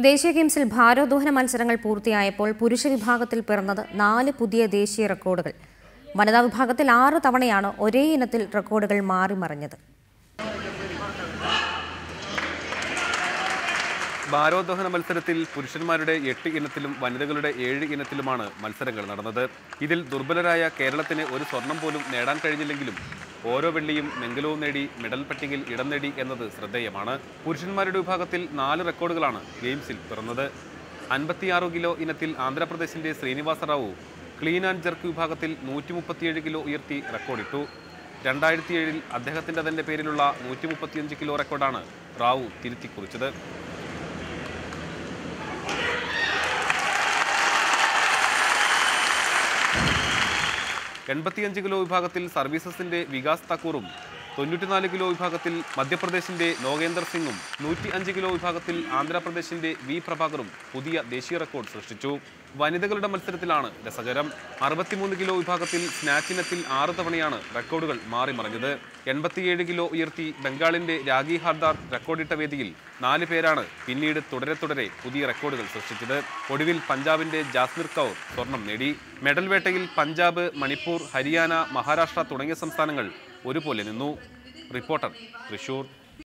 ദേശീയ ഗെയിംസിൽ ഭാരോദ്വഹന മത്സരങ്ങൾ പൂർത്തിയായപ്പോൾ പുരുഷ വിഭാഗത്തിൽ പിറന്നത് 4 പുതിയ ദേശീയ റെക്കോർഡുകൾ. വനിതാ വിഭാഗത്തിൽ 6 തവണയാണ് ഒരേ ഇനത്തിൽ റെക്കോർഡുകൾ മാറിമറിഞ്ഞത്. ഭാരോദ്വഹന മത്സരത്തിൽ പുരുഷന്മാരുടെ 8 ഇനത്തിലും വനിതകളുടെ 7 ഇനത്തിലുമാണ് മത്സരങ്ങൾ നടന്നത്. ഇതിൽ ദുർബലരായ കേരളത്തിന് ഒരു സ്വർണം പോലും നേടാൻ കഴിഞ്ഞില്ലെങ്കിലും ഓരോ വെള്ളിയും വെങ്കലവും നേടി മെഡൽ പട്ടികയിൽ ഇടം നേടി എന്നത് ശ്രദ്ധേയമാണ്. പുരുഷന്മാരുടെ വിഭാഗത്തിൽ 4 റെക്കോർഡുകളാണ് ഗെയിംസിൽ പിറന്നത്. 56 കിലോ ഇനത്തിൽ ആന്ധ്രാപ്രദേശിന്റെ Srinivasa Rao clean and jerk വിഭാഗത്തിൽ 137 കിലോ ഉയർത്തി റെക്കോർഡിട്ടു. 2007 അദ്ദേഹത്തിന്റെ തന്നെ പേരിലുള്ള 135 കിലോ റെക്കോർഡാണ് റാവു തിരുത്തിക്കുറിച്ചത്. 85 കിലോ വിഭാഗത്തിൽ സർവീസസിന്റെ വികാസ് താക്കൂറും 94 കിലോ വിഭാഗത്തിൽ മധ്യപ്രദേശിന്റെ നോഗേന്ദർ സിംഗും 105 കിലോ വിഭാഗത്തിൽ ആന്ധ്രാപ്രദേശിന്റെ വി പ്രഭാകറും പുതിയ ദേശീയ റെക്കോർഡ് സൃഷ്ടിച്ചു. വനിതകളുടെ മത്സരത്തിലാണ് രസകരം. 63 കിലോ വിഭാഗത്തിൽ സ്നാച്ച് ഇനത്തിൽ 6 തവണയാണ് റെക്കോർഡുകൾ മാറിമറിഞ്ഞത്. 87 കിലോ ഉയർത്തി ബംഗാളിന്റെ രാഗി ഹാർദാർ റെക്കോർഡിട്ട വേദിയിൽ 4 പേരാണ് പിന്നീട് തുടരെ പുതിയ റെക്കോർഡുകൾ സൃഷ്ടിച്ചത്. ഒടുവിൽ പഞ്ചാബിന്റെ ജാസ്മിർ കൗർ സ്വർണം നേടി. മെഡൽ വേട്ടയിൽ പഞ്ചാബ്, മണിപ്പൂർ, ഹരിയാന, മഹാരാഷ്ട്ര തുടങ്ങിയ സംസ്ഥാനങ്ങൾ ഒരുപോലെ നിന്നു. റിപ്പോർട്ടർ, തൃശൂർ.